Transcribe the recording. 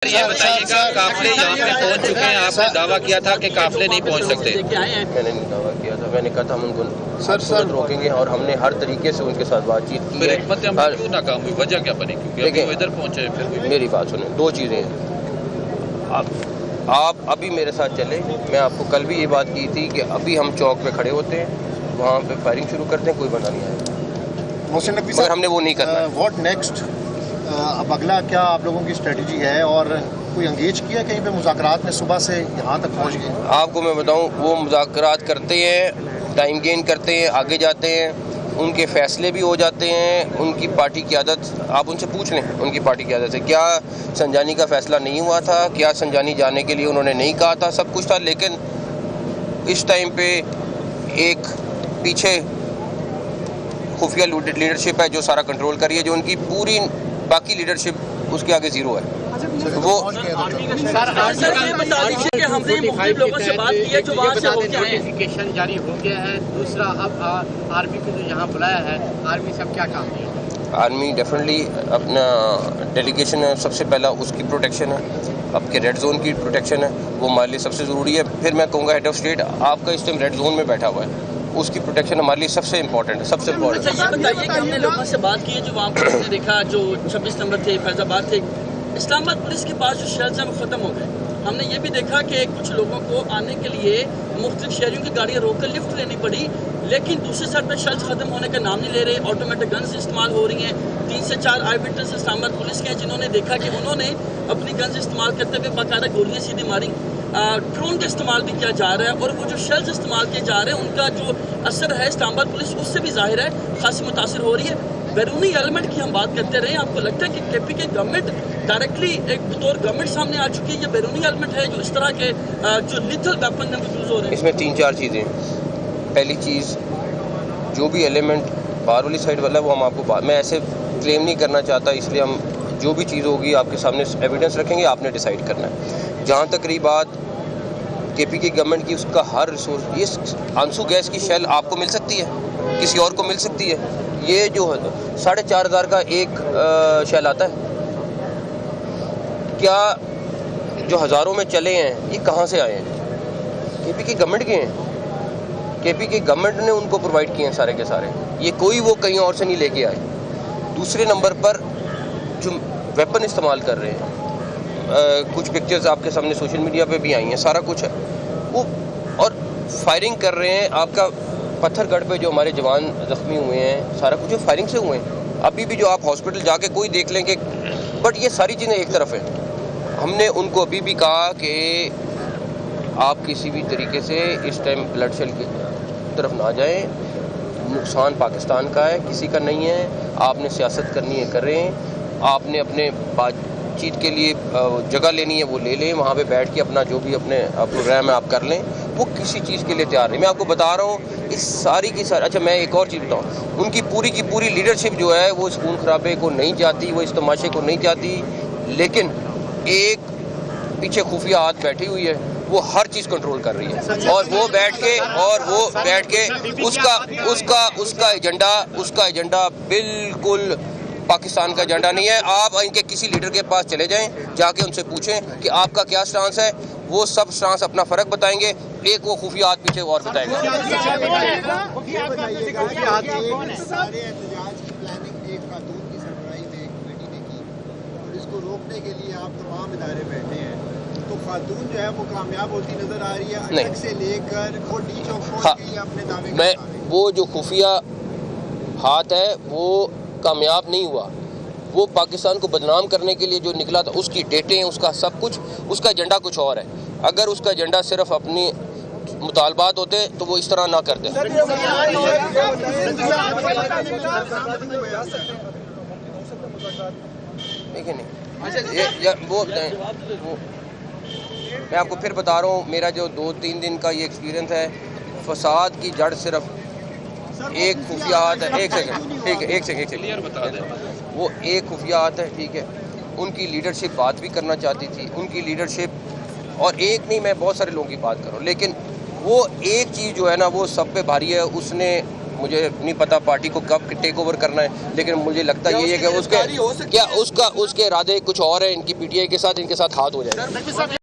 ये बताइएगा, काफले यहाँ पे पहुँच चुके हैं। आपने दावा किया था कि काफले नहीं पहुँच सकते। मैंने नहीं दावा किया था, मैंने कहा था हम उनको सर रोकेंगे और हमने हर तरीके से उनके साथ बातचीत की है। हिकमत अमली क्यों नाकाम हुई, वजह क्या बनी? क्योंकि अभी वो इधर पहुँचे फिर भी। मेरी बात सुने, दो चीज़ें हैं। आप अभी मेरे साथ चले, मैं आपको कल भी ये बात की थी कि अभी हम चौक पे खड़े होते हैं, वहाँ पे फायरिंग शुरू करते हैं, कोई बंदा नहीं आएगा। मोहसिन नकवी मगर हमने वो नहीं करना। What next? अब अगला क्या आप लोगों की स्ट्रेटजी है और कोई एंगेज किया कहीं पे मुज़ाकरात में? सुबह से यहाँ तक पहुँच गए। आपको मैं बताऊं, वो मुज़ाकरात करते हैं, टाइम गेन करते हैं, आगे जाते हैं, उनके फैसले भी हो जाते हैं। उनकी पार्टी की आदत, आप उनसे पूछ लें उनकी पार्टी की आदत है। क्या संजानी का फैसला नहीं हुआ था? क्या संजानी जाने के लिए उन्होंने नहीं कहा था? सब कुछ था, लेकिन इस टाइम पे एक पीछे खुफिया लीडरशिप है जो सारा कंट्रोल कर रही है, जो उनकी पूरी बाकी लीडरशिप उसके आगे ज़ीरो है। वो नोटिफिकेशन जारी हो गया है। दूसरा, अब आर्मी को जो यहाँ बुलाया है, आर्मी से क्या काम है? आर्मी डेफिनेटली अपना डेलीगेशन है, सबसे पहला उसकी प्रोटेक्शन है, आपके रेड जोन की प्रोटेक्शन है, वो हमारे लिए सबसे ज़रूरी है। फिर मैं कहूँगा हेड ऑफ स्टेट आपका इस टाइम रेड जोन में बैठा हुआ है, उसकी प्रोटेक्शन हमारे लिए सबसे इम्पोर्टेंट है, सबसे इम्पोर्टेंट। अच्छा, ये बताइए कि हमने लोगों से बात की है जो वहाँ पर हमने देखा, जो 26 नंबर थे, फैजाबाद थे, इस्लामाबाद पुलिस के पास जो शेल्स हैं वो ख़त्म हो गए। हमने ये भी देखा कि कुछ लोगों को आने के लिए मुख्तलिफ शहरों की गाड़ियाँ रोक कर लिफ्ट लेनी पड़ी, लेकिन दूसरी साइड पर शेल्स ख़त्म होने का नाम नहीं ले रहे। ऑटोमेटिक गन्स इस्तेमाल हो रही हैं। 3 से 4 आई विटनेस इस्लामाबाद पुलिस के हैं जिन्होंने देखा कि उन्होंने अपनी गन्स इस्तेमाल करते हुए बाकायदा गोलियाँ सीधी मारी। ड्रोन का इस्तेमाल भी किया जा रहा है और वो जो शेल्स इस्तेमाल किए जा रहे हैं उनका जो असर है इस्लामाबाद पुलिस उससे भी जाहिर है खासी मुतासिर हो रही है। बैरूनी एलिमेंट की हम बात करते रहे, आपको लगता है कि केपी के गवर्नमेंट डायरेक्टली एक बतौर गवर्नमेंट सामने आ चुकी है? ये बैरूनी एलिमेंट है जो इस तरह के जो लिथल वेपन है वो यूज़ हो रहे हैं? इसमें 3-4 चीज़ें। पहली चीज़, जो भी एलिमेंट बाहर वाली साइड वाला है वो हम आपको मैं ऐसे क्लेम नहीं करना चाहता, इसलिए हम जो भी चीज़ होगी आपके सामने एविडेंस रखेंगे, आपने डिसाइड करना है। जहाँ तक रही बात केपी की गवर्नमेंट की, उसका हर रिसोर्स, ये आंसू गैस की शेल आपको मिल सकती है, किसी और को मिल सकती है। ये जो 4,500 का एक शेल आता है, क्या जो हज़ारों में चले हैं ये कहाँ से आए हैं? केपी की गवर्नमेंट के हैं, केपी की गवर्नमेंट ने उनको प्रोवाइड किए हैं सारे के सारे। ये कोई वो कहीं और से नहीं लेके आए। दूसरे नंबर पर जो वेपन इस्तेमाल कर रहे हैं, कुछ पिक्चर्स आपके सामने सोशल मीडिया पे भी आई हैं, सारा कुछ है वो, और फायरिंग कर रहे हैं। आपका पत्थरगढ़ पे जो हमारे जवान ज़ख्मी हुए हैं, सारा कुछ फायरिंग से हुए हैं। अभी भी जो आप हॉस्पिटल जाके कोई देख लेंगे, बट ये सारी चीज़ें एक तरफ हैं। हमने उनको अभी भी कहा कि आप किसी भी तरीके से इस टाइम ब्लड शेल की तरफ ना जाएं, नुकसान पाकिस्तान का है, किसी का नहीं है। आपने सियासत करनी है करें, आपने अपने बातचीत के लिए जगह लेनी है वो ले लें, वहाँ पे बैठ के अपना जो भी अपने प्रोग्राम है आप कर लें, वो किसी चीज़ के लिए तैयार नहीं। मैं आपको बता रहा हूँ इस सारी की सारी। अच्छा, मैं एक और चीज़ बताऊँ, उनकी पूरी की पूरी लीडरशिप जो है वो इस खून खराबे को नहीं चाहती, वो इस तमाशे को नहीं चाहती, लेकिन एक पीछे खुफिया हाथ बैठी हुई है, वो हर चीज़ कंट्रोल कर रही है। और वो बैठ के उसका एजेंडा बिल्कुल पाकिस्तान का एजेंडा नहीं है। आप इनके किसी लीडर के पास चले जाएं, जाके उनसे पूछें कि आपका क्या स्टांस है, वो सब स्टांस अपना फ़र्क बताएंगे। एक वो खुफिया हाथ पीछे और बताएंगे। रोकने के लिए आप तमाम इदारे बैठे हैं, तो खातून जो है वो कामयाब होती नजर आ रही है, अटक से लेकर और डी चौक पहुंच गई है अपने दावे। मैं वो जो खुफिया हाथ है वो कामयाब नहीं हुआ, वो पाकिस्तान को बदनाम करने के लिए जो निकला था, उसकी डेटें, उसका सब कुछ, उसका एजेंडा कुछ और है। अगर उसका एजेंडा सिर्फ अपनी मुतालबात होते तो वो इस तरह ना करते। देखिए नहीं, वो मैं आपको फिर बता रहा हूँ, मेरा जो 2-3 दिन का ये एक्सपीरियंस है, फसाद की जड़ सिर्फ एक खुफिया हाथ है। एक सेकंड, ठीक है, एक सेकंड बता दें। वो एक खुफिया हाथ है, ठीक है। उनकी लीडरशिप बात भी करना चाहती थी, उनकी लीडरशिप, और एक नहीं, मैं बहुत सारे लोगों की बात कर रहा हूँ, लेकिन वो एक चीज़ जो है ना वो सब पे भारी है। उसने मुझे नहीं पता पार्टी को कब टेक ओवर करना है, लेकिन मुझे लगता यही है कि उसके इरादे कुछ और है, इनकी पीटीआई के साथ इनके साथ हाथ हो जाए।